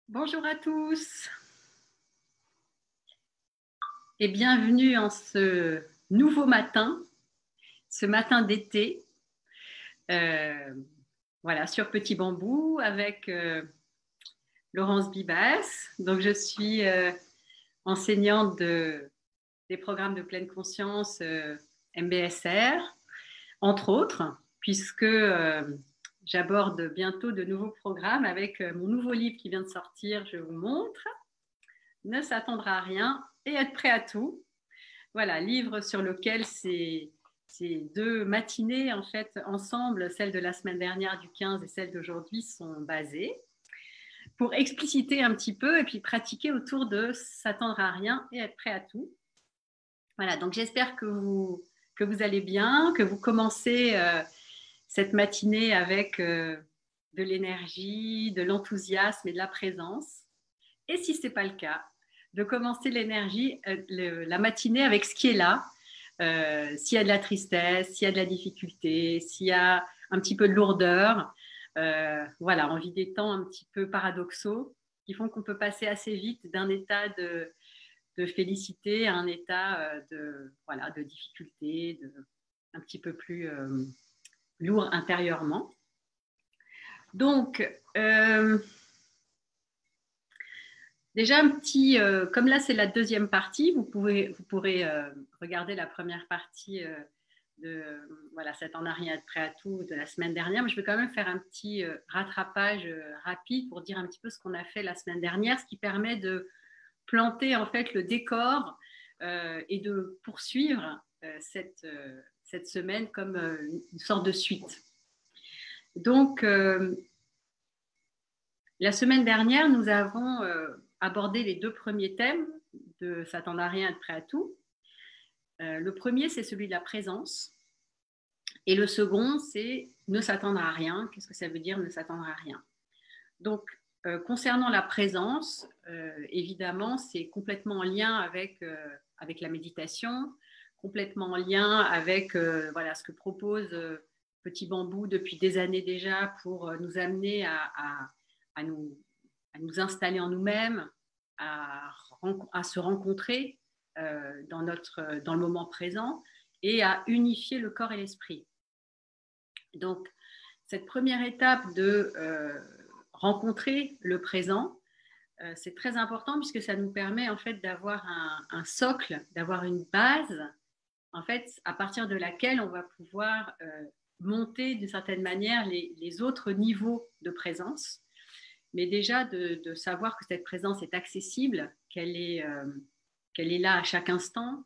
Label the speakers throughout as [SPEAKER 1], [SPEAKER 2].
[SPEAKER 1] Bonjour à tous et bienvenue en ce nouveau matin, ce matin d'été, euh, voilà, sur Petit Bambou avec Laurence Bibas. Donc, je suis enseignante des programmes de pleine conscience MBSR, entre autres, puisque j'aborde bientôt de nouveaux programmes avec mon nouveau livre qui vient de sortir, je vous montre. Ne s'attendre à rien et être prêt à tout. Voilà, livre sur lequel ces deux matinées, en fait, ensemble, celle de la semaine dernière du 15 et celle d'aujourd'hui, sont basées pour expliciter un petit peu et puis pratiquer autour de s'attendre à rien et être prêt à tout. Voilà, donc j'espère que vous allez bien, que vous commencez cette matinée avec de l'énergie, de l'enthousiasme et de la présence. Et si ce n'est pas le cas, de commencer la matinée avec ce qui est là. S'il y a de la tristesse, s'il y a de la difficulté, s'il y a un petit peu de lourdeur, voilà, on vit des temps un petit peu paradoxaux qui font qu'on peut passer assez vite d'un état de félicité à un état voilà, de difficulté, un petit peu plus lourd intérieurement. Donc, déjà un petit, comme là c'est la deuxième partie, vous pourrez regarder la première partie de voilà, cet en arrière prêt à tout de la semaine dernière, mais je vais quand même faire un petit rattrapage rapide pour dire un petit peu ce qu'on a fait la semaine dernière, ce qui permet de planter en fait le décor et de poursuivre cette semaine comme une sorte de suite. Donc, la semaine dernière, nous avons abordé les deux premiers thèmes de s'attendre à rien, être prêt à tout. Le premier, c'est celui de la présence. Et le second, c'est ne s'attendre à rien. Qu'est-ce que ça veut dire ne s'attendre à rien? Donc, concernant la présence, évidemment, c'est complètement en lien avec la méditation, complètement en lien avec voilà, ce que propose Petit Bambou depuis des années déjà pour nous amener à nous installer en nous-mêmes, à se rencontrer dans le moment présent et à unifier le corps et l'esprit. Donc, cette première étape de rencontrer le présent, c'est très important puisque ça nous permet en fait d'avoir un socle, d'avoir une base, en fait, à partir de laquelle on va pouvoir monter d'une certaine manière les autres niveaux de présence. Mais déjà de savoir que cette présence est accessible, qu'elle est là à chaque instant,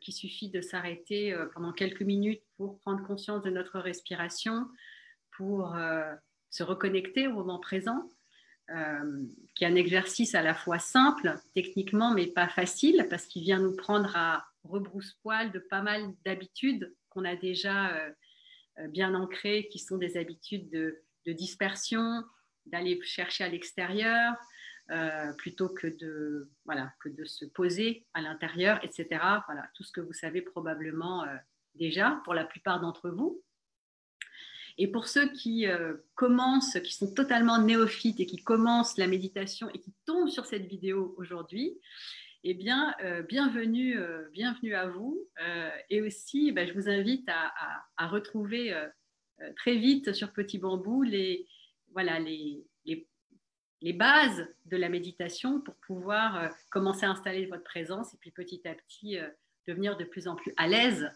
[SPEAKER 1] qu'il suffit de s'arrêter pendant quelques minutes pour prendre conscience de notre respiration, pour se reconnecter au moment présent, qui est un exercice à la fois simple techniquement, mais pas facile, parce qu'il vient nous prendre à rebrousse-poil de pas mal d'habitudes qu'on a déjà bien ancrées, qui sont des habitudes de dispersion, d'aller chercher à l'extérieur, plutôt que de se poser à l'intérieur, etc. Voilà, tout ce que vous savez probablement déjà pour la plupart d'entre vous. Et pour ceux qui commencent, qui sont totalement néophytes et qui commencent la méditation et qui tombent sur cette vidéo aujourd'hui, eh bien, bienvenue à vous. Et aussi, je vous invite à retrouver très vite sur Petit Bambou les bases de la méditation pour pouvoir commencer à installer votre présence et puis petit à petit devenir de plus en plus à l'aise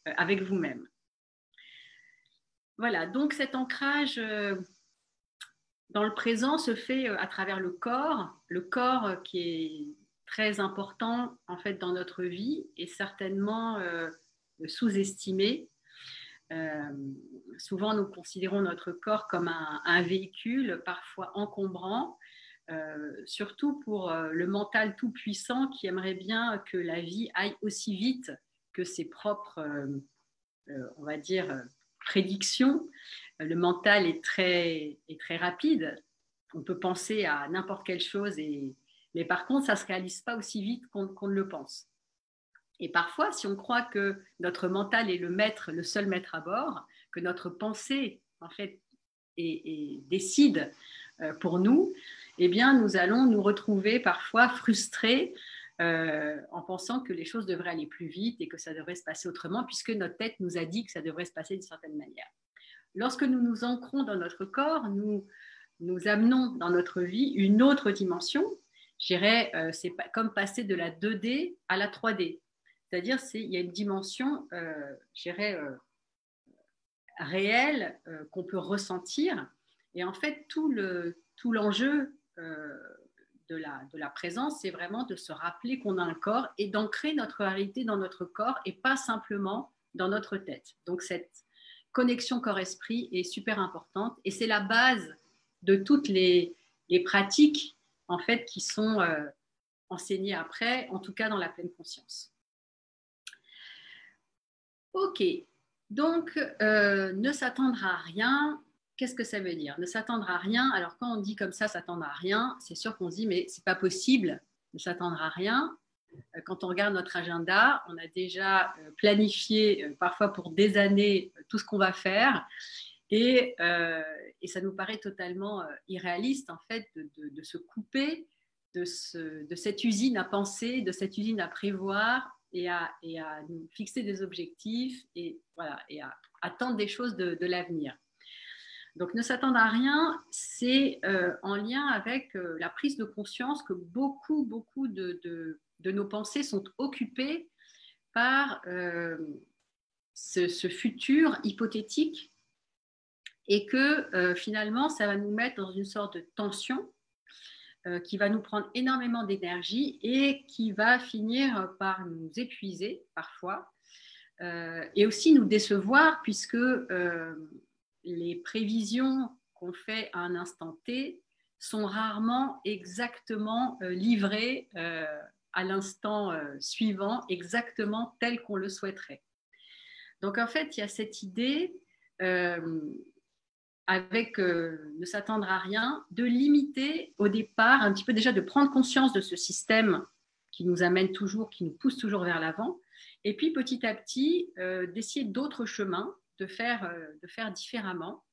[SPEAKER 1] avec vous-même. Voilà, donc cet ancrage dans le présent se fait à travers le corps qui est très important en fait dans notre vie et certainement sous-estimé. Souvent, nous considérons notre corps comme un véhicule parfois encombrant, surtout pour le mental tout puissant qui aimerait bien que la vie aille aussi vite que ses propres, on va dire, prédictions. Le mental est très rapide. On peut penser à n'importe quelle chose, mais par contre, ça ne se réalise pas aussi vite qu'on ne le pense. Et parfois, si on croit que notre mental est le seul maître à bord, que notre pensée, en fait, décide pour nous, eh bien, nous allons nous retrouver parfois frustrés en pensant que les choses devraient aller plus vite et que ça devrait se passer autrement, puisque notre tête nous a dit que ça devrait se passer d'une certaine manière. Lorsque nous nous ancrons dans notre corps, nous amenons dans notre vie une autre dimension. Je dirais, c'est comme passer de la 2D à la 3D. C'est-à-dire, il y a une dimension, je dirais, réelle qu'on peut ressentir. Et en fait, tout l'enjeu de la présence, c'est vraiment de se rappeler qu'on a un corps et d'ancrer notre réalité dans notre corps et pas simplement dans notre tête. Donc, cette connexion corps-esprit est super importante et c'est la base de toutes les pratiques en fait qui sont enseignées après, en tout cas dans la pleine conscience. Ok, donc ne s'attendre à rien, qu'est-ce que ça veut dire? Ne s'attendre à rien, alors quand on dit comme ça, s'attendre à rien, c'est sûr qu'on se dit mais c'est pas possible de s'attendre à rien. Quand on regarde notre agenda, on a déjà planifié parfois pour des années tout ce qu'on va faire et ça nous paraît totalement irréaliste en fait de se couper de cette usine à penser, de cette usine à prévoir et à nous fixer des objectifs et, voilà, et à attendre des choses de l'avenir. Donc ne s'attendre à rien, c'est en lien avec la prise de conscience que beaucoup de nos pensées sont occupées par ce futur hypothétique et que finalement, ça va nous mettre dans une sorte de tension qui va nous prendre énormément d'énergie et qui va finir par nous épuiser parfois et aussi nous décevoir puisque les prévisions qu'on fait à un instant T sont rarement exactement livrées à l'instant suivant, exactement tel qu'on le souhaiterait. Donc en fait, il y a cette idée avec ne s'attendre à rien, de limiter au départ, un petit peu déjà de prendre conscience de ce système qui nous amène toujours, qui nous pousse toujours vers l'avant, et puis petit à petit d'essayer d'autres chemins, de faire différemment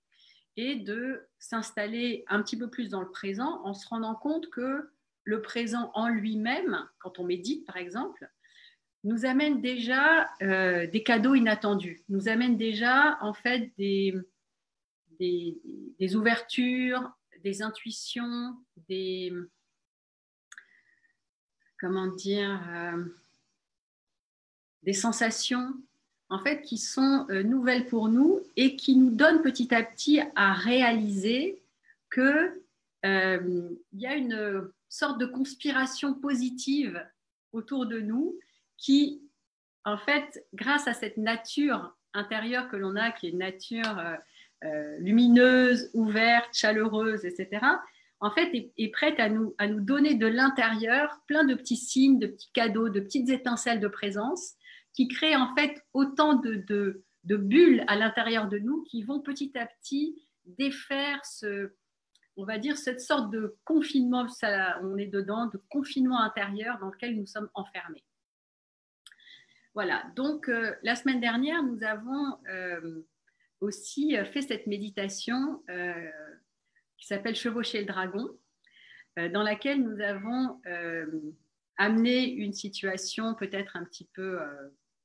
[SPEAKER 1] et de s'installer un petit peu plus dans le présent en se rendant compte que le présent en lui-même, quand on médite par exemple, nous amène déjà des cadeaux inattendus, nous amène déjà en fait des ouvertures, des intuitions, des sensations en fait qui sont nouvelles pour nous et qui nous donnent petit à petit à réaliser que y a une sorte de conspiration positive autour de nous qui, en fait, grâce à cette nature intérieure que l'on a, qui est une nature lumineuse, ouverte, chaleureuse, etc., en fait, est prête à nous donner de l'intérieur plein de petits signes, de petits cadeaux, de petites étincelles de présence qui créent en fait autant de bulles à l'intérieur de nous qui vont petit à petit défaire on va dire, cette sorte de confinement, ça, on est dedans, de confinement intérieur dans lequel nous sommes enfermés. Voilà, donc la semaine dernière, nous avons aussi fait cette méditation qui s'appelle Chevaucher le dragon, dans laquelle nous avons amené une situation peut-être un petit peu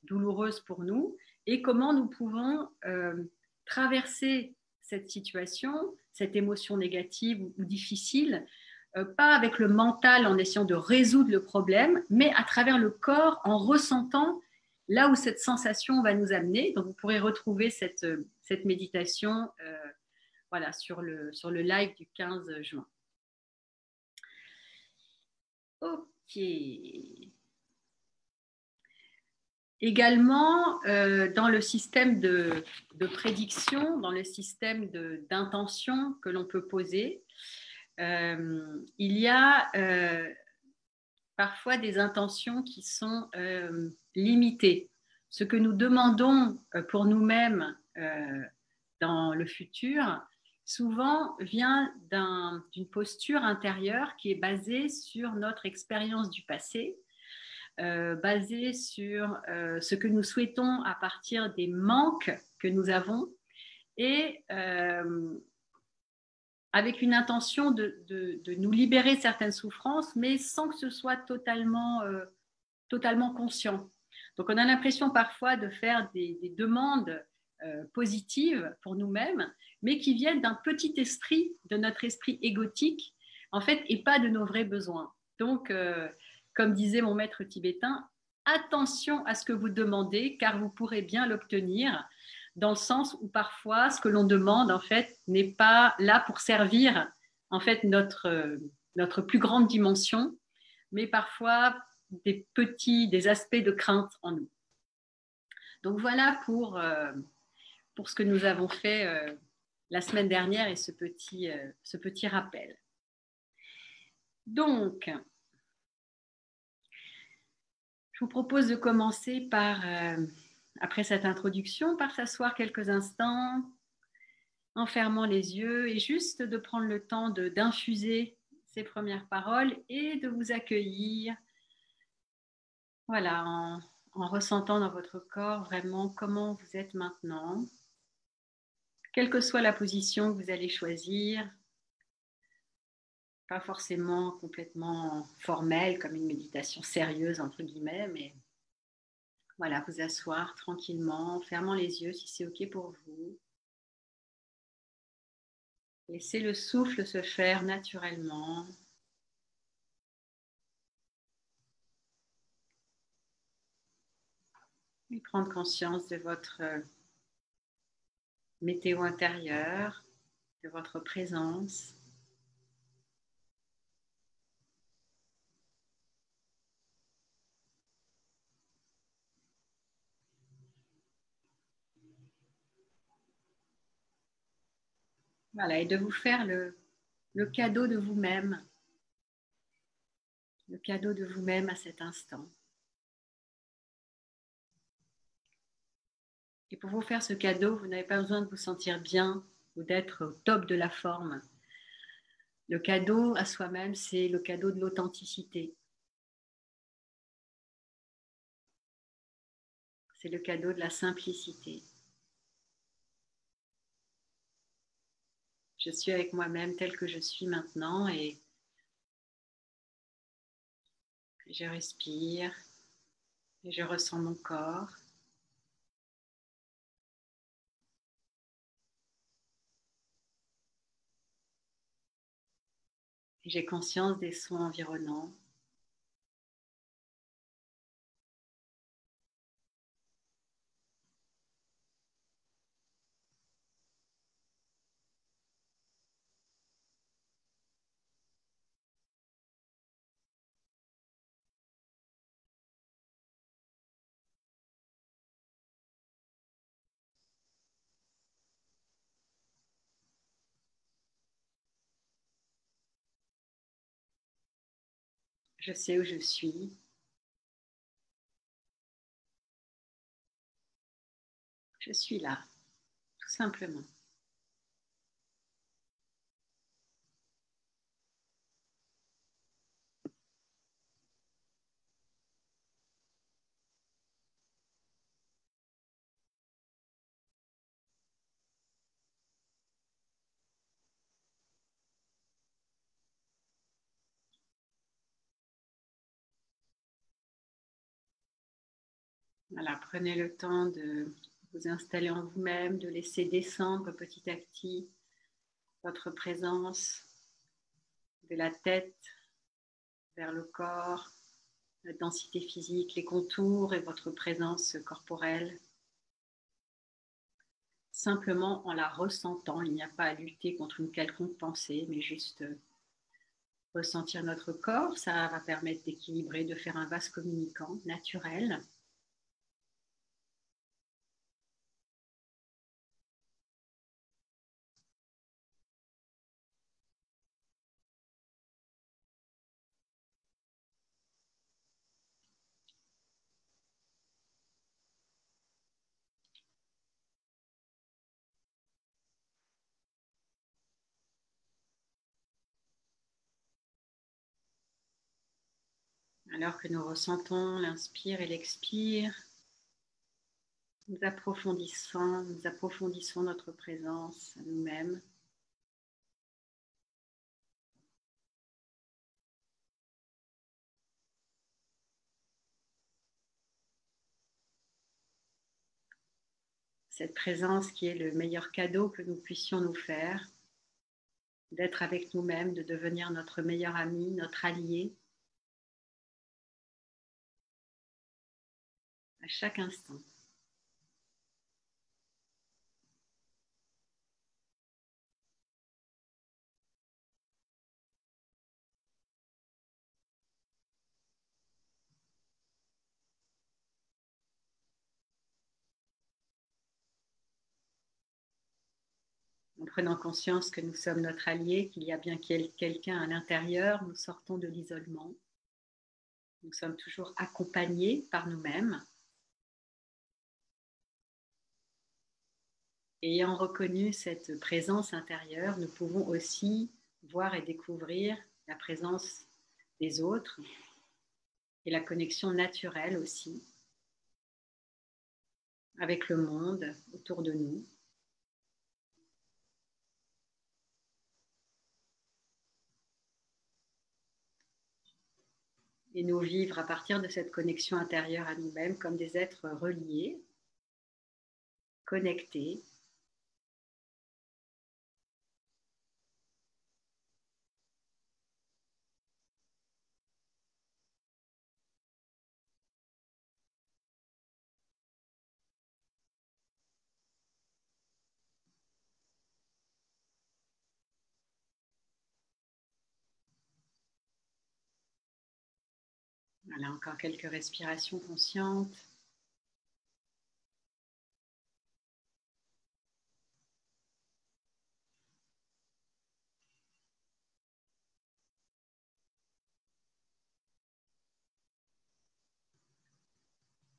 [SPEAKER 1] douloureuse pour nous et comment nous pouvons traverser cette situation, cette émotion négative ou difficile, pas avec le mental en essayant de résoudre le problème, mais à travers le corps en ressentant là où cette sensation va nous amener. Donc vous pourrez retrouver cette méditation voilà, sur le live du 15 juin. Ok. Également, dans le système de prédiction, dans le système d'intention que l'on peut poser, il y a parfois des intentions qui sont limitées. Ce que nous demandons pour nous-mêmes dans le futur, souvent vient d'une posture intérieure qui est basée sur notre expérience du passé, basée sur ce que nous souhaitons à partir des manques que nous avons et avec une intention de nous libérer de certaines souffrances, mais sans que ce soit totalement conscient. Donc, on a l'impression parfois de faire des demandes positives pour nous-mêmes, mais qui viennent d'un petit esprit, de notre esprit égotique, en fait, et pas de nos vrais besoins. Donc, comme disait mon maître tibétain, attention à ce que vous demandez, car vous pourrez bien l'obtenir, dans le sens où parfois, ce que l'on demande, en fait, n'est pas là pour servir, en fait, notre plus grande dimension, mais parfois des aspects de crainte en nous. Donc voilà pour ce que nous avons fait la semaine dernière et ce petit rappel. Donc, je vous propose de commencer par, après cette introduction, par s'asseoir quelques instants, en fermant les yeux et juste de prendre le temps d'infuser ces premières paroles et de vous accueillir, voilà, en ressentant dans votre corps vraiment comment vous êtes maintenant, quelle que soit la position que vous allez choisir, pas forcément complètement formelle comme une méditation sérieuse entre guillemets, mais voilà, vous asseoir tranquillement, en fermant les yeux si c'est ok pour vous. Laissez le souffle se faire naturellement. Et prendre conscience de votre météo intérieure, de votre présence. Voilà, et de vous faire le cadeau de vous-même, le cadeau de vous-même à cet instant. Et pour vous faire ce cadeau, vous n'avez pas besoin de vous sentir bien ou d'être au top de la forme. Le cadeau à soi-même, c'est le cadeau de l'authenticité. C'est le cadeau de la simplicité. Je suis avec moi-même tel que je suis maintenant et je respire et je ressens mon corps. Et j'ai conscience des sons environnants. Je sais où je suis. Je suis là, tout simplement. Voilà, prenez le temps de vous installer en vous-même, de laisser descendre petit à petit votre présence de la tête vers le corps, la densité physique, les contours et votre présence corporelle. Simplement en la ressentant, il n'y a pas à lutter contre une quelconque pensée, mais juste ressentir notre corps, ça va permettre d'équilibrer, de faire un vase communicant naturel. Alors que nous ressentons l'inspire et l'expire, nous approfondissons notre présence à nous-mêmes. cette présence qui est le meilleur cadeau que nous puissions nous faire, d'être avec nous-mêmes, de devenir notre meilleur ami, notre allié, à chaque instant. En prenant conscience que nous sommes notre allié, qu'il y a bien quelqu'un à l'intérieur, nous sortons de l'isolement. Nous sommes toujours accompagnés par nous-mêmes. Ayant reconnu cette présence intérieure, nous pouvons aussi voir et découvrir la présence des autres et la connexion naturelle aussi avec le monde autour de nous. Et nous vivre à partir de cette connexion intérieure à nous-mêmes comme des êtres reliés, connectés. Voilà, encore quelques respirations conscientes.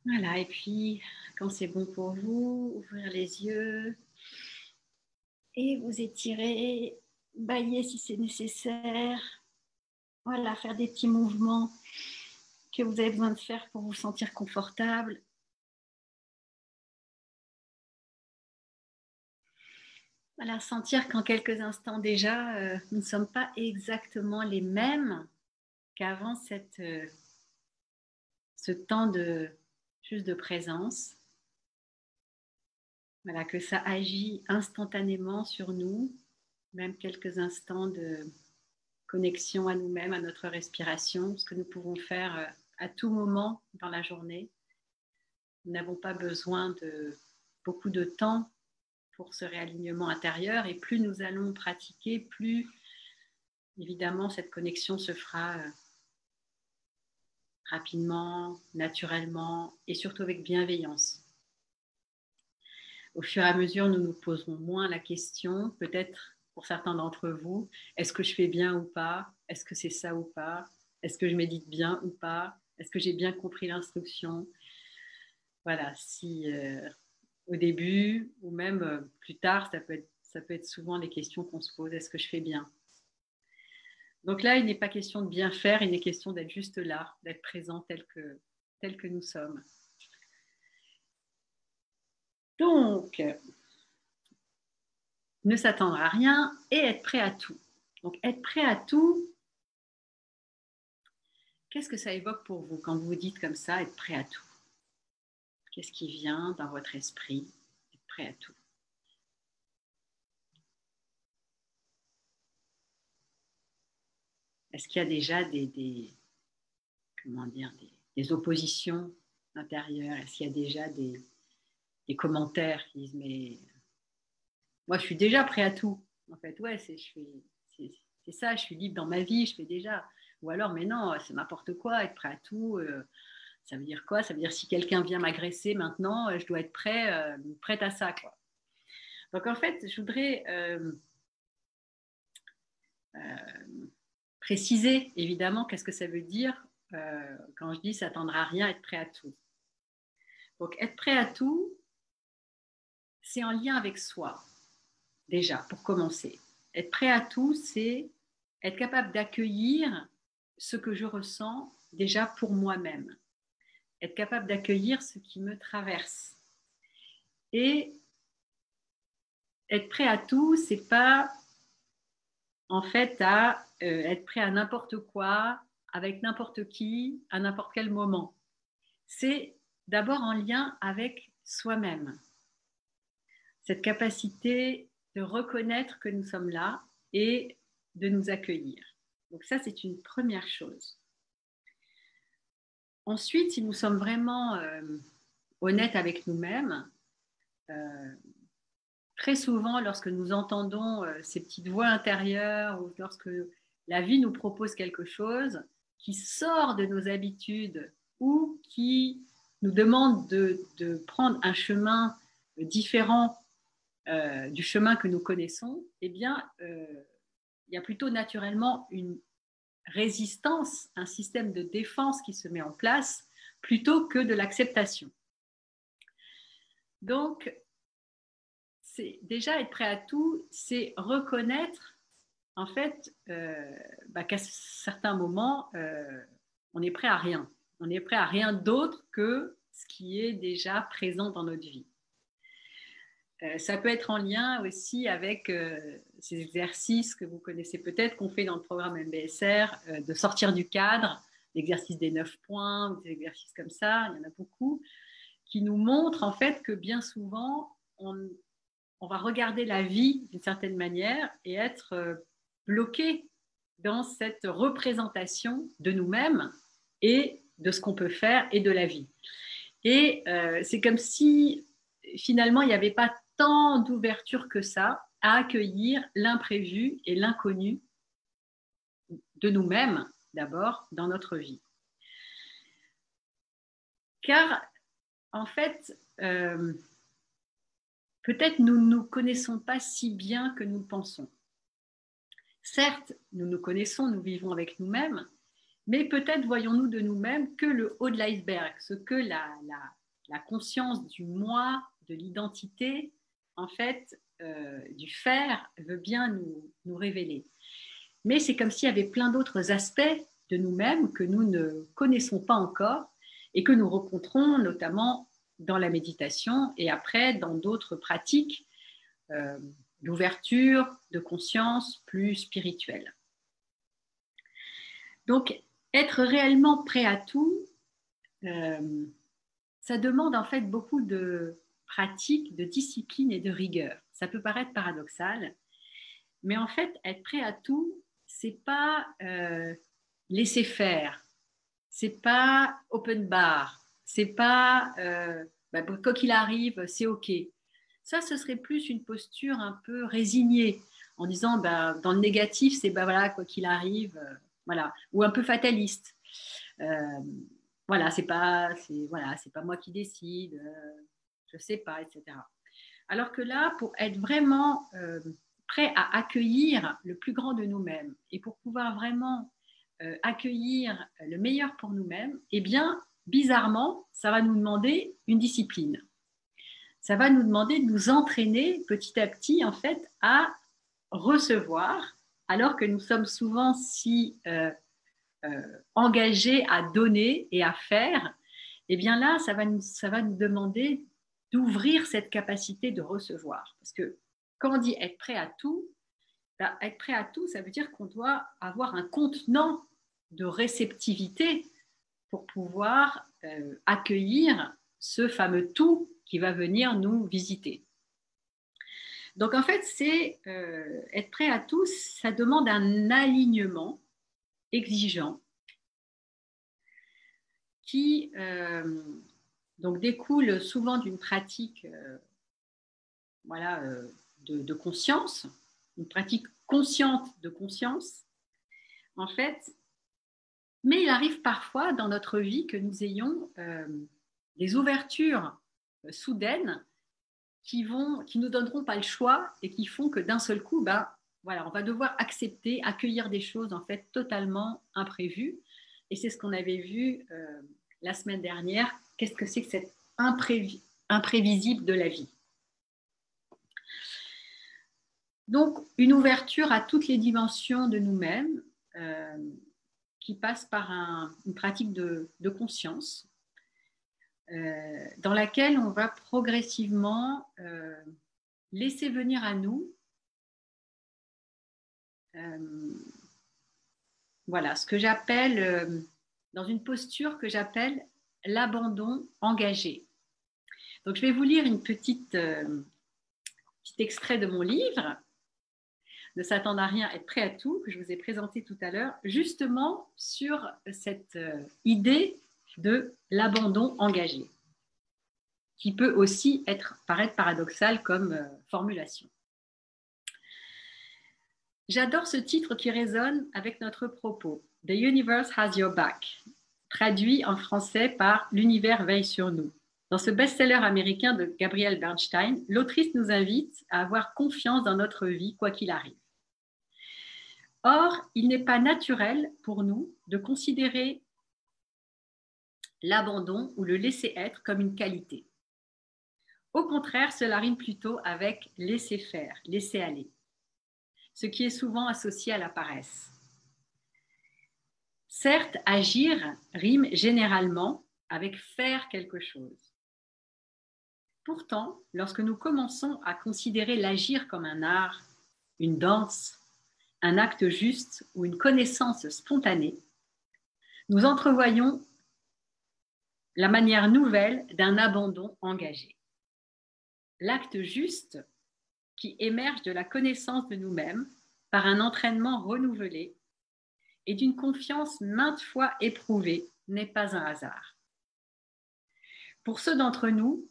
[SPEAKER 1] Voilà, et puis quand c'est bon pour vous, ouvrir les yeux et vous étirer, bailler si c'est nécessaire. Voilà, faire des petits mouvements que vous avez besoin de faire pour vous sentir confortable. Voilà, sentir qu'en quelques instants déjà, nous ne sommes pas exactement les mêmes qu'avant ce temps juste de présence. Voilà, que ça agit instantanément sur nous, même quelques instants de connexion à nous-mêmes, à notre respiration, ce que nous pouvons faire à tout moment dans la journée. Nous n'avons pas besoin de beaucoup de temps pour ce réalignement intérieur et plus nous allons pratiquer, plus évidemment cette connexion se fera rapidement, naturellement et surtout avec bienveillance. Au fur et à mesure, nous nous poserons moins la question, peut-être pour certains d'entre vous, est-ce que je fais bien ou pas? Est-ce que c'est ça ou pas? Est-ce que je médite bien ou pas? Est-ce que j'ai bien compris l'instruction? Voilà, si au début ou même plus tard, ça peut être souvent les questions qu'on se pose, est-ce que je fais bien? Donc là, il n'est pas question de bien faire, il est question d'être juste là, d'être présent tel que nous sommes. Donc, ne s'attendre à rien et être prêt à tout. Donc, être prêt à tout, qu'est-ce que ça évoque pour vous quand vous vous dites comme ça, être prêt à tout? Qu'est-ce qui vient dans votre esprit, être prêt à tout? Est-ce qu'il y a déjà des oppositions intérieures? Est-ce qu'il y a déjà des commentaires qui disent mais moi je suis déjà prêt à tout? En fait, ouais, c'est ça, je suis libre dans ma vie, je fais déjà. Ou alors, mais non, c'est n'importe quoi, être prêt à tout. Ça veut dire quoi? Ça veut dire si quelqu'un vient m'agresser maintenant, je dois être prête à ça, quoi. Donc en fait, je voudrais préciser évidemment qu'est-ce que ça veut dire quand je dis s'attendre à rien, être prêt à tout. Donc être prêt à tout, c'est en lien avec soi, déjà, pour commencer. Être prêt à tout, c'est être capable d'accueillir ce que je ressens déjà pour moi-même. Être capable d'accueillir ce qui me traverse. Et être prêt à tout, c'est pas en fait à être prêt à n'importe quoi, avec n'importe qui, à n'importe quel moment. C'est d'abord en lien avec soi-même. cette capacité de reconnaître que nous sommes là et de nous accueillir. Donc ça, c'est une première chose. Ensuite, si nous sommes vraiment honnêtes avec nous-mêmes, très souvent, lorsque nous entendons ces petites voix intérieures ou lorsque la vie nous propose quelque chose qui sort de nos habitudes ou qui nous demande de prendre un chemin différent du chemin que nous connaissons, eh bien, il y a plutôt naturellement une résistance, un système de défense qui se met en place plutôt que de l'acceptation. Donc, c'est déjà être prêt à tout, c'est reconnaître en fait qu'à certains moments, on est prêt à rien. On est prêt à rien d'autre que ce qui est déjà présent dans notre vie. Ça peut être en lien aussi avec ces exercices que vous connaissez peut-être, qu'on fait dans le programme MBSR, de sortir du cadre, l'exercice des 9 points, ou des exercices comme ça, il y en a beaucoup, qui nous montrent en fait que bien souvent, on va regarder la vie d'une certaine manière et être bloqué dans cette représentation de nous-mêmes et de ce qu'on peut faire et de la vie. Et c'est comme si finalement il n'y avait pas tant d'ouverture que ça à accueillir l'imprévu et l'inconnu de nous-mêmes d'abord dans notre vie. Car en fait, peut-être nous ne nous connaissons pas si bien que nous le pensons. Certes, nous nous connaissons, nous vivons avec nous-mêmes, mais peut-être voyons-nous de nous-mêmes que le haut de l'iceberg, ce que la conscience du moi, de l'identité, en fait, du faire, veut bien nous révéler. Mais c'est comme s'il y avait plein d'autres aspects de nous-mêmes que nous ne connaissons pas encore et que nous rencontrons notamment dans la méditation et après dans d'autres pratiques d'ouverture, de conscience plus spirituelle. Donc, être réellement prêt à tout, ça demande en fait beaucoup de pratique, de discipline et de rigueur. Ça peut paraître paradoxal, mais en fait, être prêt à tout, c'est pas laisser faire, c'est pas open bar, c'est pas quoi qu'il arrive, c'est ok. Ça, ce serait plus une posture un peu résignée, en disant dans le négatif, c'est voilà, quoi qu'il arrive, voilà, ou un peu fataliste. Voilà, c'est pas moi qui décide, je sais pas, etc. Alors que là, pour être vraiment prêt à accueillir le plus grand de nous-mêmes et pour pouvoir vraiment accueillir le meilleur pour nous-mêmes, eh bien, bizarrement, ça va nous demander une discipline. Ça va nous demander de nous entraîner petit à petit, en fait, à recevoir, alors que nous sommes souvent si engagés à donner et à faire. Eh bien là, ça va nous demander d'ouvrir cette capacité de recevoir. Parce que quand on dit être prêt à tout, être prêt à tout, ça veut dire qu'on doit avoir un contenant de réceptivité pour pouvoir accueillir ce fameux tout qui va venir nous visiter. Donc en fait, c'est être prêt à tout, ça demande un alignement exigeant qui donc découle souvent d'une pratique de conscience, une pratique consciente de conscience, en fait. Mais il arrive parfois dans notre vie que nous ayons des ouvertures soudaines qui nous donneront pas le choix et qui font que d'un seul coup, on va devoir accepter, accueillir des choses en fait totalement imprévues. Et c'est ce qu'on avait vu la semaine dernière. Qu'est-ce que c'est que cet imprévisible de la vie? Donc, une ouverture à toutes les dimensions de nous-mêmes qui passe par une pratique de conscience dans laquelle on va progressivement laisser venir à nous ce que j'appelle, dans une posture que j'appelle l'abandon engagé. Donc, je vais vous lire une petite petit extrait de mon livre, Ne s'attendre à rien, être prêt à tout, que je vous ai présenté tout à l'heure, justement sur cette idée de l'abandon engagé, qui peut aussi paraître paradoxal comme formulation. J'adore ce titre qui résonne avec notre propos, The Universe Has Your Back, traduit en français par L'univers veille sur nous. Dans ce best-seller américain de Gabrielle Bernstein, l'autrice nous invite à avoir confiance dans notre vie, quoi qu'il arrive. Or, il n'est pas naturel pour nous de considérer l'abandon ou le laisser-être comme une qualité. Au contraire, cela rime plutôt avec laisser faire, laisser aller, ce qui est souvent associé à la paresse. Certes, agir rime généralement avec faire quelque chose. Pourtant, lorsque nous commençons à considérer l'agir comme un art, une danse, un acte juste ou une connaissance spontanée, nous entrevoyons la manière nouvelle d'un abandon engagé. L'acte juste qui émerge de la connaissance de nous-mêmes par un entraînement renouvelé et d'une confiance maintes fois éprouvée n'est pas un hasard. Pour ceux d'entre nous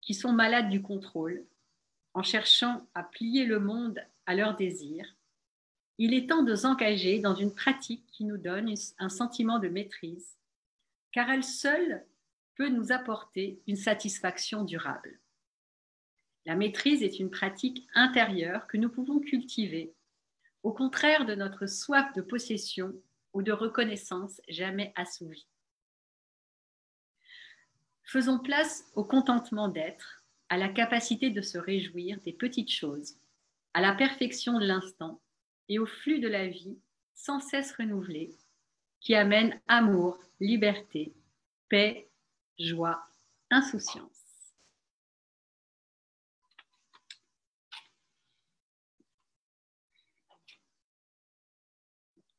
[SPEAKER 1] qui sont malades du contrôle, en cherchant à plier le monde à leurs désirs, il est temps de s'engager dans une pratique qui nous donne un sentiment de maîtrise, car elle seule peut nous apporter une satisfaction durable. La maîtrise est une pratique intérieure que nous pouvons cultiver, au contraire de notre soif de possession ou de reconnaissance jamais assouvie. Faisons place au contentement d'être, à la capacité de se réjouir des petites choses, à la perfection de l'instant et au flux de la vie sans cesse renouvelé, qui amène amour, liberté, paix, joie, insouciance.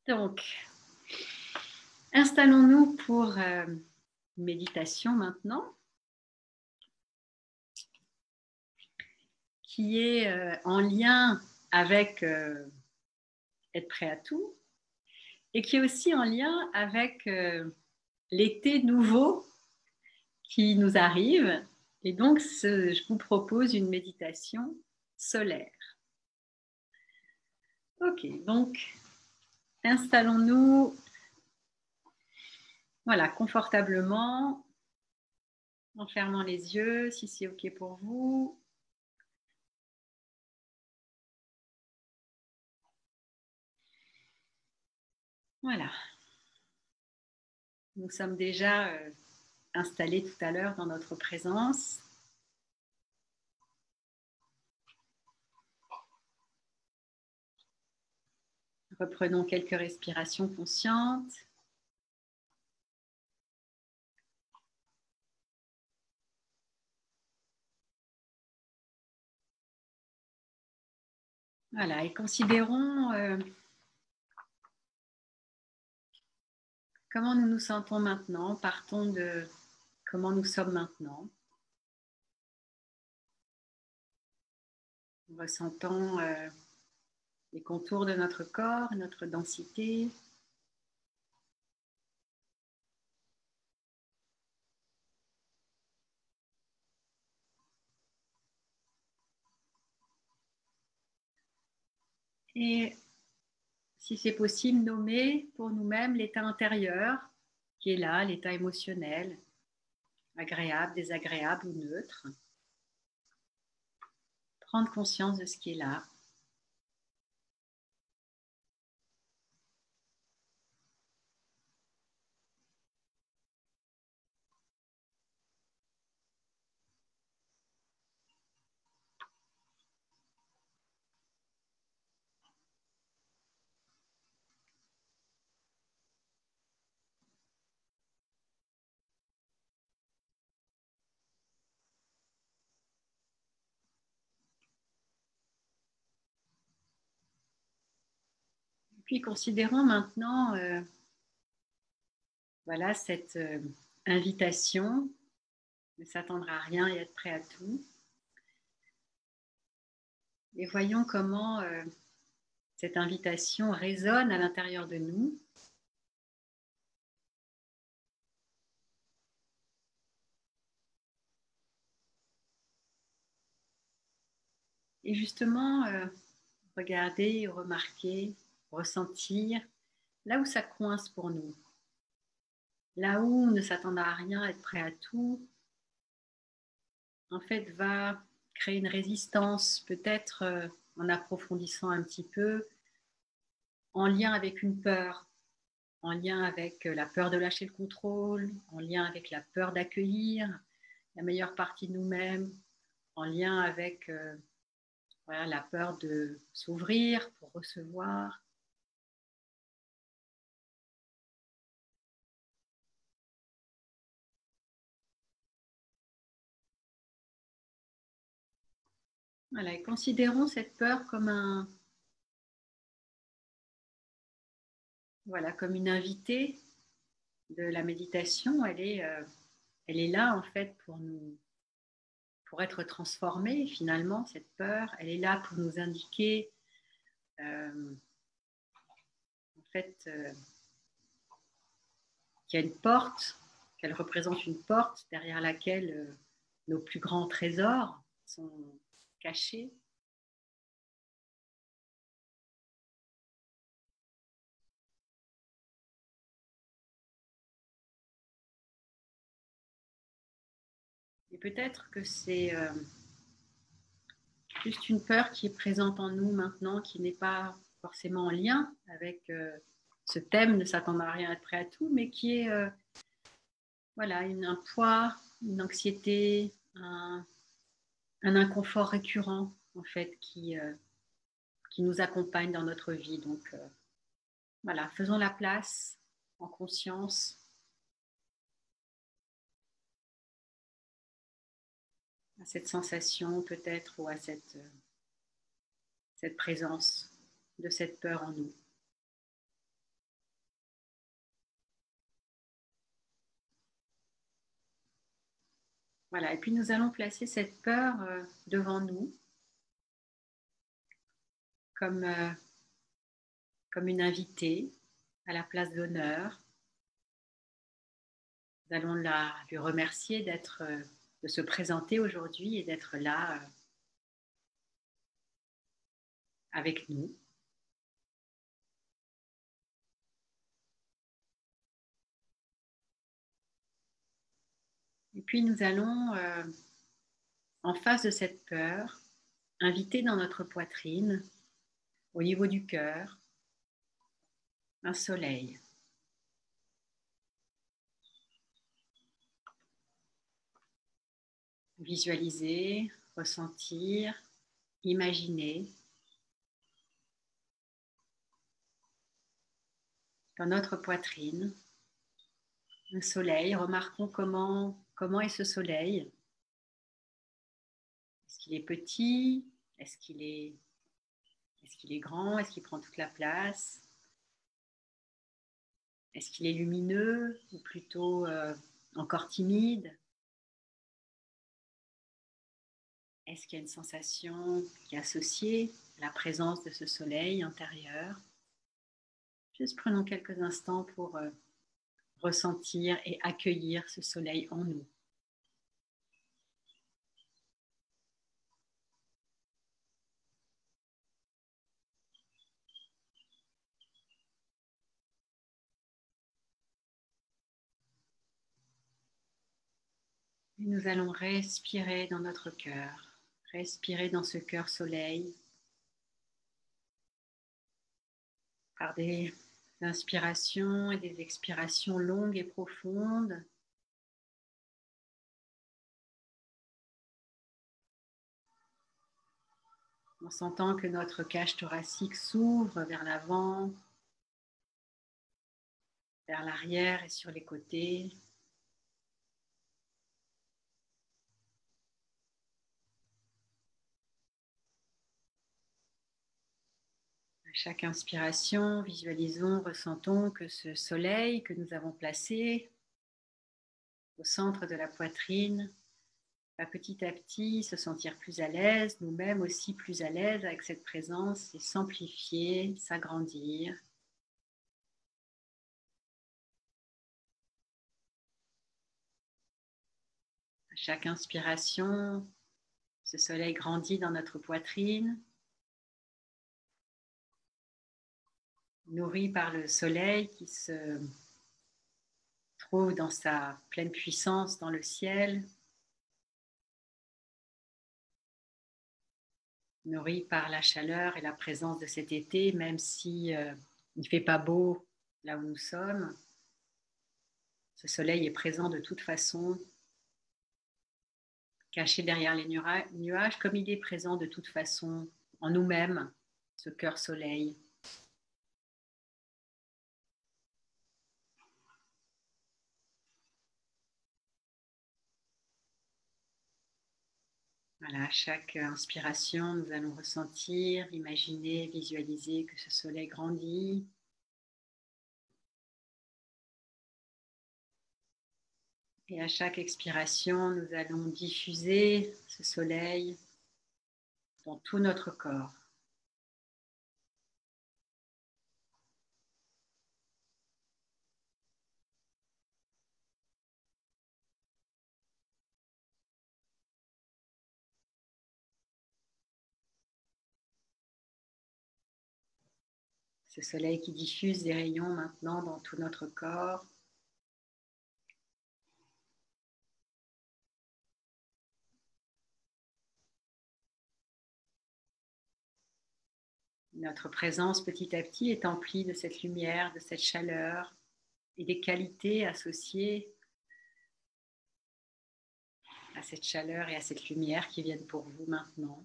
[SPEAKER 1] Donc, installons-nous pour une méditation maintenant, qui est en lien avec être prêt à tout, et qui est aussi en lien avec l'été nouveau qui nous arrive. Et donc, je vous propose une méditation solaire. Ok, donc, installons-nous voilà, confortablement, en fermant les yeux, si c'est ok pour vous. Voilà. Nous sommes déjà installés tout à l'heure dans notre présence. Reprenons quelques respirations conscientes. Voilà, et considérons comment nous nous sentons maintenant. Partons de comment nous sommes maintenant. Ressentons les contours de notre corps, notre densité. Et si c'est possible, nommer pour nous-mêmes l'état intérieur qui est là, l'état émotionnel, agréable, désagréable ou neutre. Prendre conscience de ce qui est là. Puis considérons maintenant voilà, cette invitation, ne s'attendre à rien et être prêt à tout. Et voyons comment cette invitation résonne à l'intérieur de nous. Et justement, regarder, remarquer, ressentir là où ça coince pour nous. Là où on ne s'attend à rien, être prêt à tout, en fait, va créer une résistance, peut-être en approfondissant un petit peu, en lien avec une peur, en lien avec la peur de lâcher le contrôle, en lien avec la peur d'accueillir la meilleure partie de nous-mêmes, en lien avec voilà, la peur de s'ouvrir pour recevoir. Voilà, et considérons cette peur comme voilà, comme une invitée de la méditation. Elle est là en fait pour être transformée finalement, cette peur. Elle est là pour nous indiquer en fait qu'il y a une porte, qu'elle représente une porte derrière laquelle nos plus grands trésors sont cachés. Et peut-être que c'est juste une peur qui est présente en nous maintenant, qui n'est pas forcément en lien avec ce thème, ne s'attendre à rien, être prêt à tout, mais qui est voilà, un poids, une anxiété, un inconfort récurrent en fait qui nous accompagne dans notre vie. Donc voilà, faisons la place en conscience à cette sensation peut-être ou à cette présence de cette peur en nous. Voilà, et puis nous allons placer cette peur devant nous comme, comme une invitée à la place d'honneur. Nous allons lui remercier de se présenter aujourd'hui et d'être là avec nous. Et puis nous allons, en face de cette peur, inviter dans notre poitrine, au niveau du cœur, un soleil. Visualiser, ressentir, imaginer dans notre poitrine un soleil. Remarquons comment est ce soleil. Est-ce qu'il est petit? Est-ce qu'il est, est-ce qu'il est grand? Est-ce qu'il prend toute la place? Est-ce qu'il est lumineux ou plutôt encore timide? Est-ce qu'il y a une sensation qui est associée à la présence de ce soleil intérieur? Juste prenons quelques instants pour ressentir et accueillir ce soleil en nous. Et nous allons respirer dans notre cœur, respirer dans ce cœur soleil par des inspirations et des expirations longues et profondes. En sentant que notre cage thoracique s'ouvre vers l'avant, vers l'arrière et sur les côtés. À chaque inspiration, visualisons, ressentons que ce soleil que nous avons placé au centre de la poitrine va petit à petit se sentir plus à l'aise, nous-mêmes aussi plus à l'aise avec cette présence et s'amplifier, s'agrandir. À chaque inspiration, ce soleil grandit dans notre poitrine, nourri par le soleil qui se trouve dans sa pleine puissance dans le ciel, nourri par la chaleur et la présence de cet été, même si il ne fait pas beau là où nous sommes. Ce soleil est présent de toute façon, caché derrière les nuages, comme il est présent de toute façon en nous-mêmes, ce cœur soleil. Voilà, à chaque inspiration, nous allons ressentir, imaginer, visualiser que ce soleil grandit. Et à chaque expiration, nous allons diffuser ce soleil dans tout notre corps. Ce soleil qui diffuse des rayons maintenant dans tout notre corps. Notre présence petit à petit est emplie de cette lumière, de cette chaleur et des qualités associées à cette chaleur et à cette lumière qui viennent pour vous maintenant.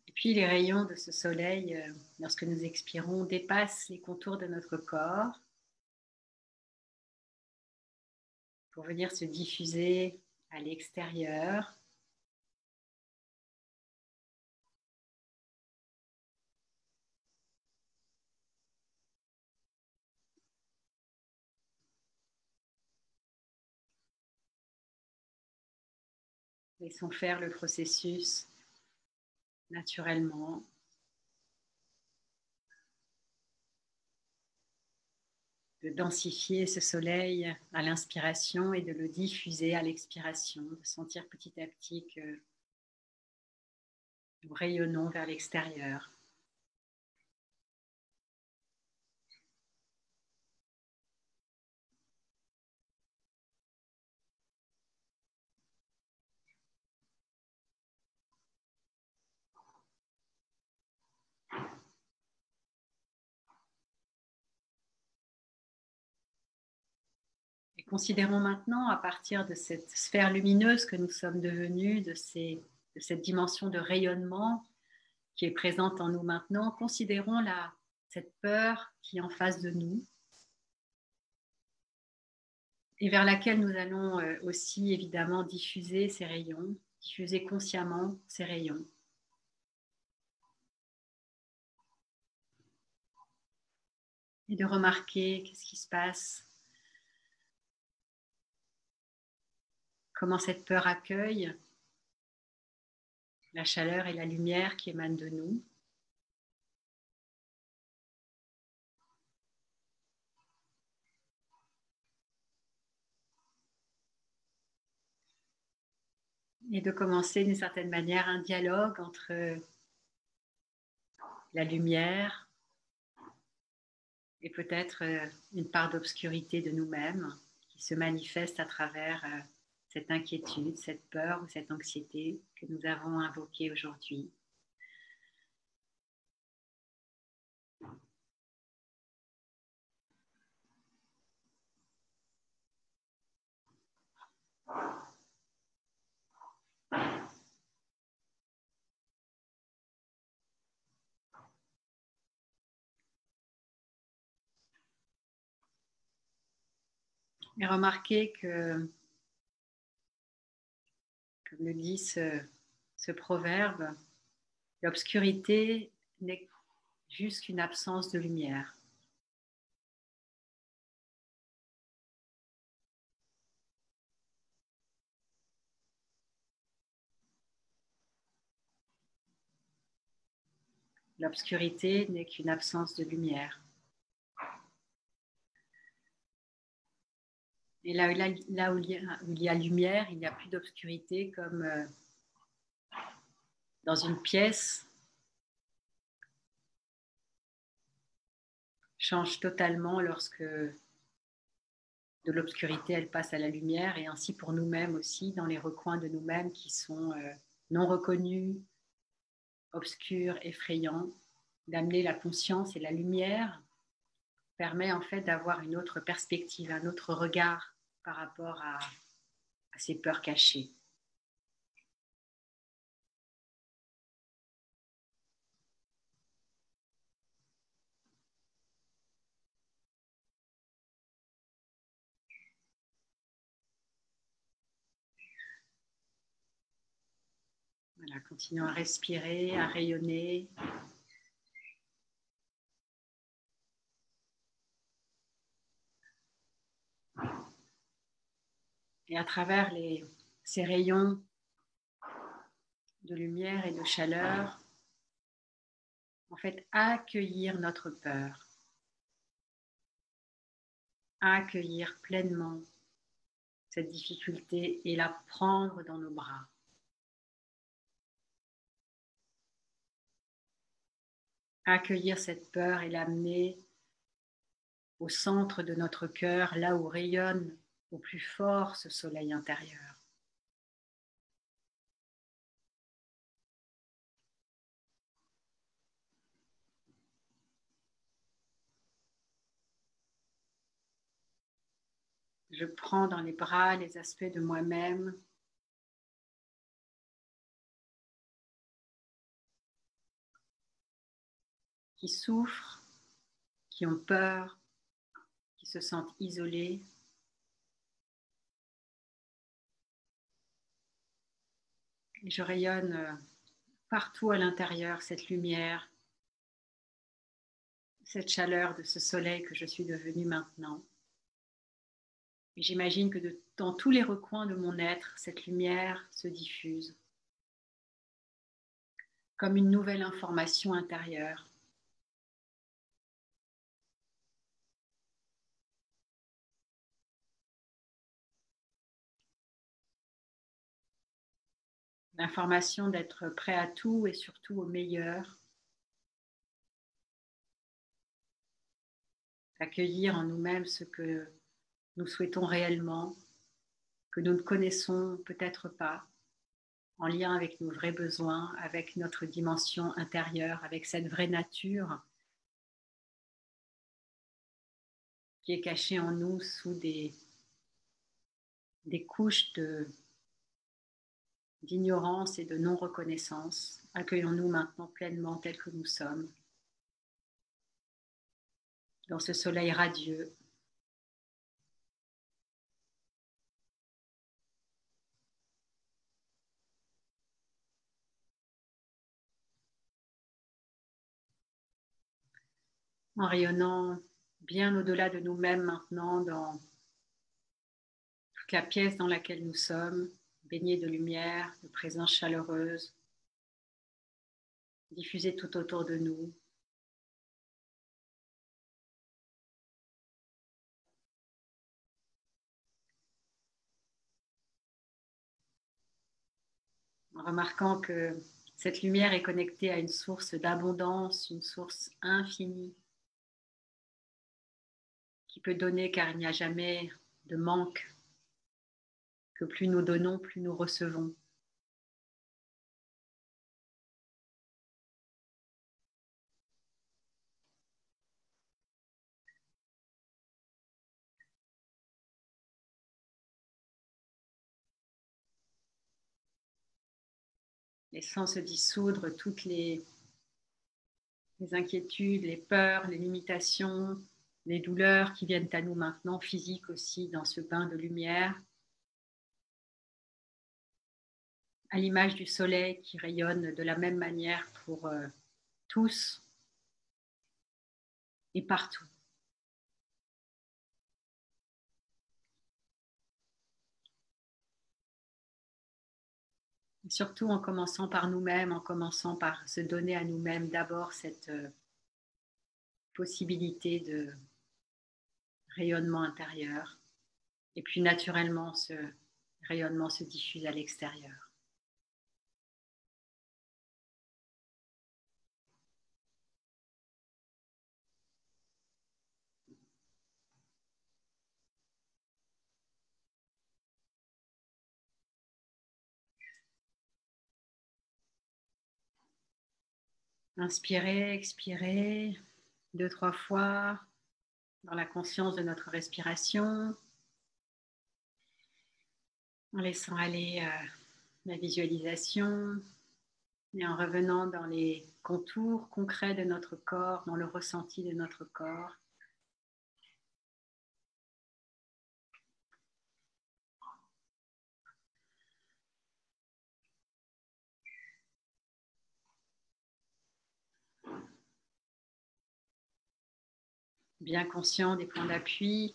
[SPEAKER 1] Et puis les rayons de ce soleil, lorsque nous expirons, dépassent les contours de notre corps pour venir se diffuser à l'extérieur. Laissons faire le processus naturellement. De densifier ce soleil à l'inspiration et de le diffuser à l'expiration, de sentir petit à petit que nous rayonnons vers l'extérieur. Et considérons maintenant, à partir de cette sphère lumineuse que nous sommes devenus, de cette dimension de rayonnement qui est présente en nous maintenant, considérons cette peur qui est en face de nous et vers laquelle nous allons aussi évidemment diffuser ces rayons, diffuser consciemment ces rayons. Et de remarquer qu'est-ce qui se passe, comment cette peur accueille la chaleur et la lumière qui émanent de nous. Et de commencer d'une certaine manière un dialogue entre la lumière et peut-être une part d'obscurité de nous-mêmes qui se manifeste à travers cette inquiétude, cette peur ou cette anxiété que nous avons invoquée aujourd'hui. Et remarquez que, comme le dit ce proverbe, l'obscurité n'est juste qu'une absence de lumière. L'obscurité n'est qu'une absence de lumière. Et là où il y a lumière, il n'y a plus d'obscurité, comme dans une pièce change totalement lorsque de l'obscurité elle passe à la lumière, et ainsi pour nous-mêmes aussi, dans les recoins de nous-mêmes qui sont non reconnus, obscurs, effrayants, d'amener la conscience et la lumière permet en fait d'avoir une autre perspective, un autre regard par rapport à ces peurs cachées. Voilà, continuons à respirer, à rayonner. Et à travers ces rayons de lumière et de chaleur, en fait, accueillir notre peur, accueillir pleinement cette difficulté et la prendre dans nos bras. Accueillir cette peur et l'amener au centre de notre cœur, là où rayonne au plus fort ce soleil intérieur. Je prends dans les bras les aspects de moi-même qui souffrent, qui ont peur, qui se sentent isolés. Et je rayonne partout à l'intérieur cette lumière, cette chaleur de ce soleil que je suis devenue maintenant. Et j'imagine que dans tous les recoins de mon être, cette lumière se diffuse comme une nouvelle information intérieure. L'information d'être prêt à tout et surtout au meilleur. Accueillir en nous-mêmes ce que nous souhaitons réellement, que nous ne connaissons peut-être pas, en lien avec nos vrais besoins, avec notre dimension intérieure, avec cette vraie nature qui est cachée en nous sous des couches d'ignorance et de non-reconnaissance. Accueillons-nous maintenant pleinement tels que nous sommes, dans ce soleil radieux. En rayonnant bien au-delà de nous-mêmes maintenant, dans toute la pièce dans laquelle nous sommes, baignée de lumière, de présence chaleureuse, diffusée tout autour de nous. En remarquant que cette lumière est connectée à une source d'abondance, une source infinie, qui peut donner car il n'y a jamais de manque, que plus nous donnons, plus nous recevons. Laissant se dissoudre toutes les inquiétudes, les peurs, les limitations, les douleurs qui viennent à nous maintenant, physiques aussi, dans ce bain de lumière, à l'image du soleil qui rayonne de la même manière pour tous et partout. Et surtout en commençant par nous-mêmes, en commençant par se donner à nous-mêmes d'abord cette possibilité de rayonnement intérieur. Et puis naturellement, ce rayonnement se diffuse à l'extérieur. Inspirez, expirez 2-3 fois dans la conscience de notre respiration, en laissant aller la visualisation et en revenant dans les contours concrets de notre corps, dans le ressenti de notre corps. Bien conscient des points d'appui,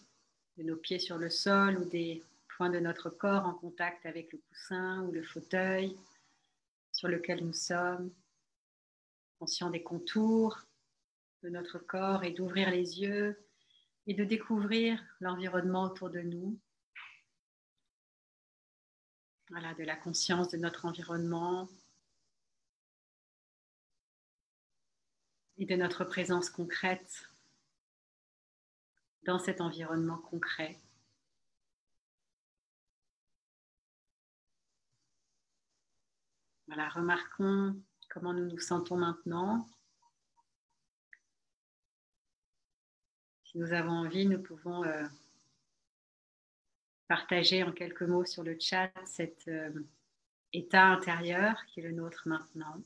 [SPEAKER 1] de nos pieds sur le sol ou des points de notre corps en contact avec le coussin ou le fauteuil sur lequel nous sommes, conscient des contours de notre corps et d'ouvrir les yeux et de découvrir l'environnement autour de nous. Voilà, de la conscience de notre environnement et de notre présence concrète dans cet environnement concret. Voilà, remarquons comment nous nous sentons maintenant. Si nous avons envie, nous pouvons partager en quelques mots sur le chat cet état intérieur qui est le nôtre maintenant.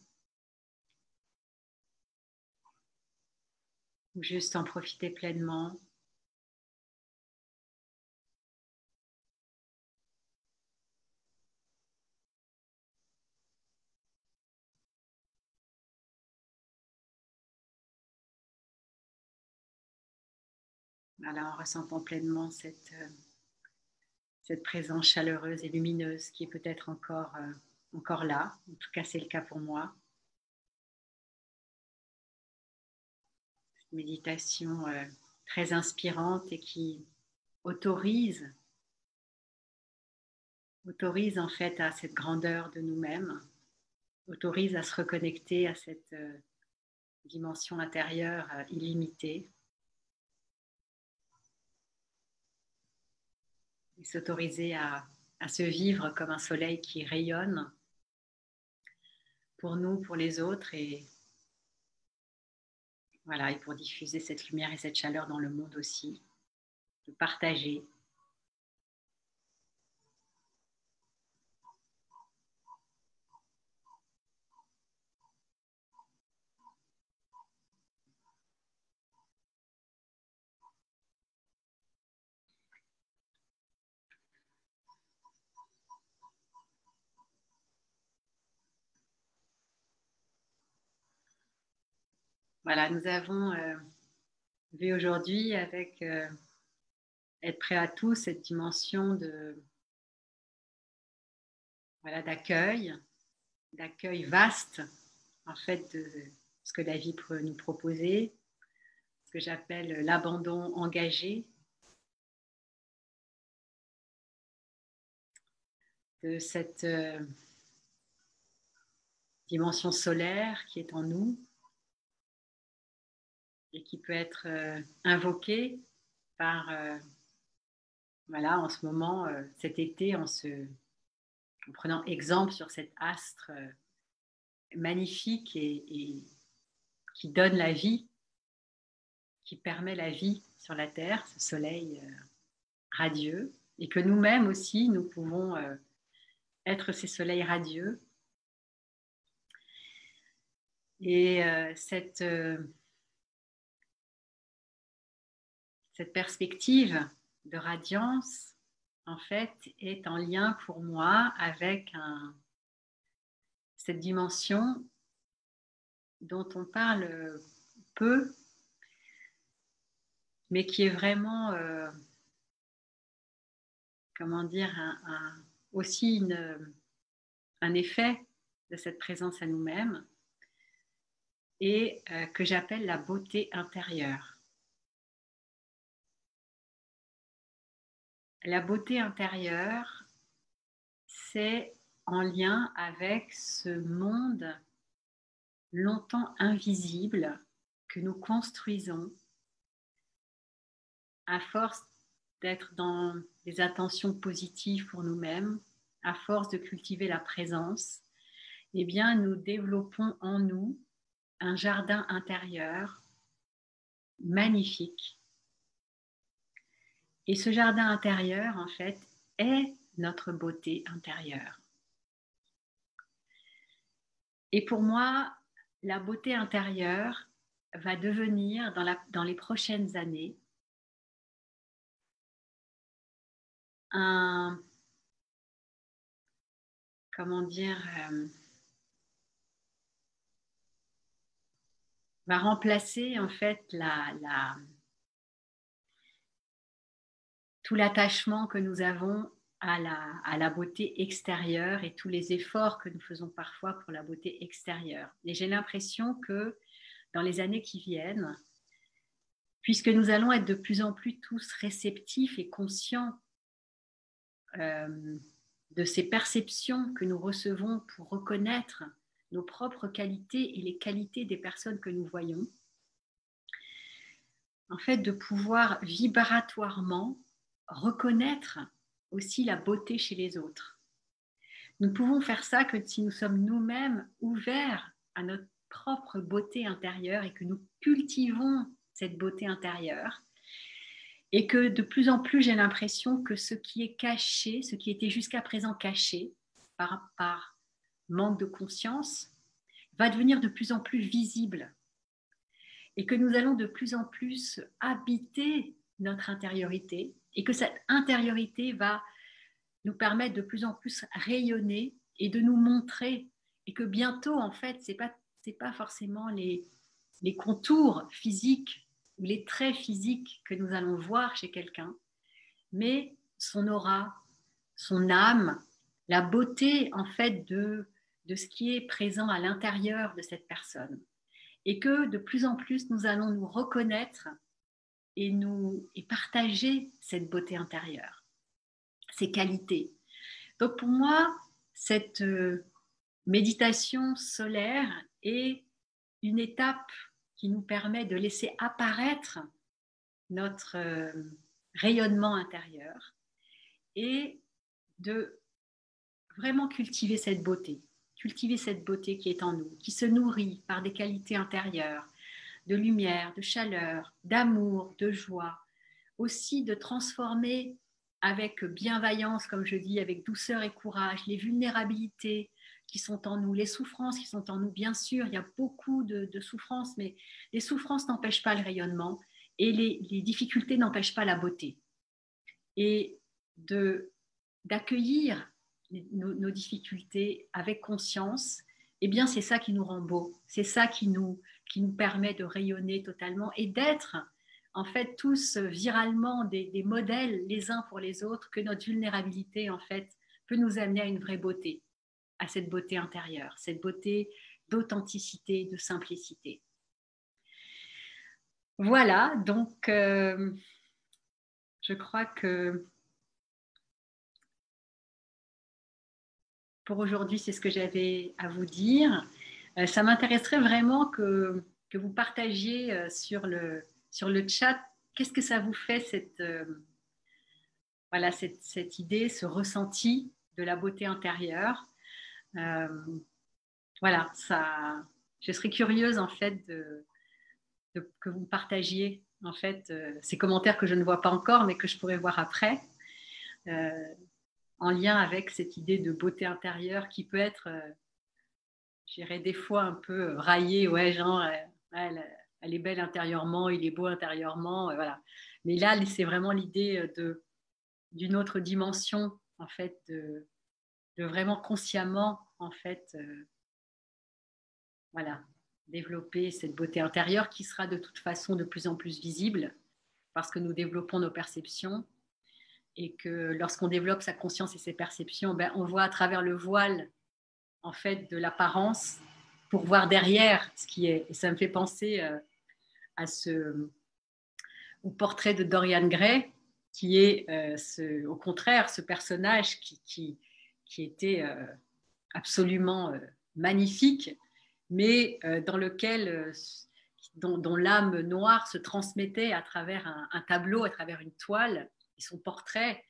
[SPEAKER 1] Ou juste en profiter pleinement. Voilà, en ressentant pleinement cette présence chaleureuse et lumineuse qui est peut-être encore là. En tout cas, c'est le cas pour moi. Une méditation très inspirante et qui autorise en fait à cette grandeur de nous-mêmes, autorise à se reconnecter à cette dimension intérieure illimitée et s'autoriser à se vivre comme un soleil qui rayonne pour nous, pour les autres et voilà, et pour diffuser cette lumière et cette chaleur dans le monde aussi, de partager. Voilà, nous avons vu aujourd'hui avec être prêt à tout cette dimension d'accueil vaste en fait de ce que la vie peut nous proposer, ce que j'appelle l'abandon engagé, de cette dimension solaire qui est en nous et qui peut être invoquée par voilà, en ce moment, cet été, en prenant exemple sur cet astre magnifique et qui donne la vie, qui permet la vie sur la Terre, ce soleil radieux, et que nous-mêmes aussi, nous pouvons être ces soleils radieux. Et cette cette perspective de radiance, en fait, est en lien pour moi avec cette dimension dont on parle peu, mais qui est vraiment, comment dire, aussi un effet de cette présence à nous-mêmes, et que j'appelle la beauté intérieure. La beauté intérieure, c'est en lien avec ce monde longtemps invisible que nous construisons à force d'être dans des attentions positives pour nous-mêmes, à force de cultiver la présence. Eh bien, nous développons en nous un jardin intérieur magnifique. Et ce jardin intérieur, en fait, est notre beauté intérieure. Et pour moi, la beauté intérieure va devenir, dans les prochaines années, comment dire, va remplacer en fait tout l'attachement que nous avons à la beauté extérieure et tous les efforts que nous faisons parfois pour la beauté extérieure. Et j'ai l'impression que dans les années qui viennent, puisque nous allons être de plus en plus tous réceptifs et conscients de ces perceptions que nous recevons pour reconnaître nos propres qualités et les qualités des personnes que nous voyons, en fait, de pouvoir vibratoirement reconnaître aussi la beauté chez les autres. Nous ne pouvons faire ça que si nous sommes nous-mêmes ouverts à notre propre beauté intérieure et que nous cultivons cette beauté intérieure. Et que de plus en plus, j'ai l'impression que ce qui est caché, ce qui était jusqu'à présent caché par manque de conscience, va devenir de plus en plus visible. Et que nous allons de plus en plus habiter notre intériorité et que cette intériorité va nous permettre de plus en plus rayonner et de nous montrer. Et que bientôt, en fait, ce n'est pas forcément les contours physiques ou les traits physiques que nous allons voir chez quelqu'un, mais son aura, son âme, la beauté en fait de ce qui est présent à l'intérieur de cette personne. Et que de plus en plus, nous allons nous reconnaître et partager cette beauté intérieure, ces qualités. Donc pour moi, cette méditation solaire est une étape qui nous permet de laisser apparaître notre rayonnement intérieur et de vraiment cultiver cette beauté qui est en nous, qui se nourrit par des qualités intérieures, de lumière, de chaleur, d'amour, de joie, aussi de transformer avec bienveillance, comme je dis, avec douceur et courage, les vulnérabilités qui sont en nous, les souffrances qui sont en nous. Bien sûr, il y a beaucoup de souffrances, mais les souffrances n'empêchent pas le rayonnement et les difficultés n'empêchent pas la beauté. Et d'accueillir nos difficultés avec conscience, eh bien, c'est ça qui nous rend beaux, c'est ça qui nous permet de rayonner totalement et d'être en fait tous viralement des modèles les uns pour les autres, que notre vulnérabilité en fait peut nous amener à une vraie beauté, à cette beauté intérieure, cette beauté d'authenticité, de simplicité. Voilà, donc je crois que pour aujourd'hui, c'est ce que j'avais à vous dire. Ça m'intéresserait vraiment que vous partagiez sur le chat qu'est-ce que ça vous fait cette idée, ce ressenti de la beauté intérieure. Voilà, je serais curieuse en fait que vous partagiez en fait ces commentaires que je ne vois pas encore, mais que je pourrais voir après, en lien avec cette idée de beauté intérieure qui peut être, je dirais des fois un peu raillée, ouais, genre, elle est belle intérieurement, il est beau intérieurement, voilà. Mais là, c'est vraiment l'idée d'une autre dimension, en fait, de vraiment consciemment, en fait, voilà, développer cette beauté intérieure qui sera de toute façon de plus en plus visible parce que nous développons nos perceptions et que lorsqu'on développe sa conscience et ses perceptions, ben, on voit à travers le voile, en fait, de l'apparence pour voir derrière ce qui est. Et ça me fait penser au portrait de Dorian Gray, qui est au contraire ce personnage qui était absolument magnifique, mais dans lequel dont l'âme noire se transmettait à travers un tableau, à travers une toile et son portrait.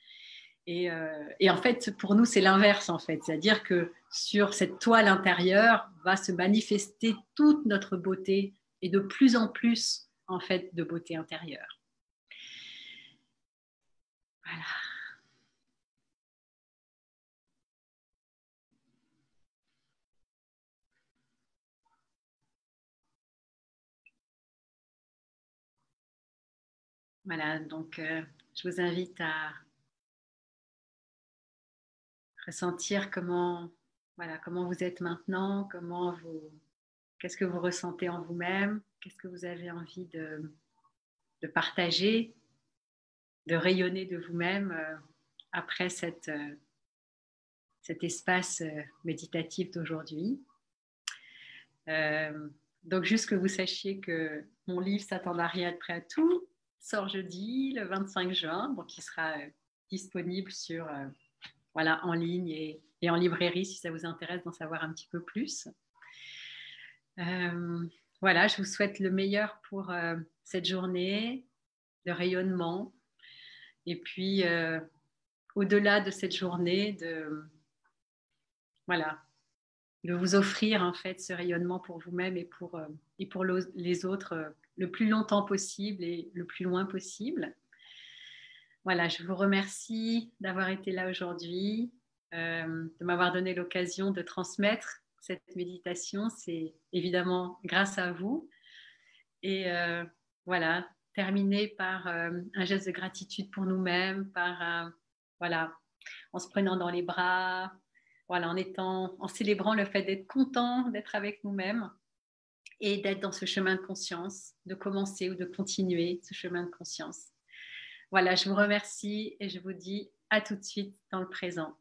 [SPEAKER 1] Et en fait, pour nous, c'est l'inverse, en fait. C'est-à-dire que sur cette toile intérieure va se manifester toute notre beauté et de plus en plus, en fait, de beauté intérieure. Voilà. Voilà, donc je vous invite à ressentir voilà, comment vous êtes maintenant, qu'est-ce que vous ressentez en vous-même, qu'est-ce que vous avez envie de partager, de rayonner de vous-même après cet espace méditatif d'aujourd'hui. Donc, juste que vous sachiez que mon livre S'attendre à rien, être prêt à tout sort jeudi, le 25 juin, donc il sera disponible voilà, en ligne et en librairie si ça vous intéresse d'en savoir un petit peu plus. Voilà, je vous souhaite le meilleur pour cette journée de rayonnement. Et puis, au-delà de cette journée, voilà, de vous offrir en fait ce rayonnement pour vous-même et pour les autres le plus longtemps possible et le plus loin possible. Voilà, je vous remercie d'avoir été là aujourd'hui, de m'avoir donné l'occasion de transmettre cette méditation. C'est évidemment grâce à vous. Et voilà, terminer par un geste de gratitude pour nous-mêmes, voilà, en se prenant dans les bras, voilà, en célébrant le fait d'être content d'être avec nous-mêmes et d'être dans ce chemin de conscience, de commencer ou de continuer ce chemin de conscience. Voilà, je vous remercie et je vous dis à tout de suite dans le présent.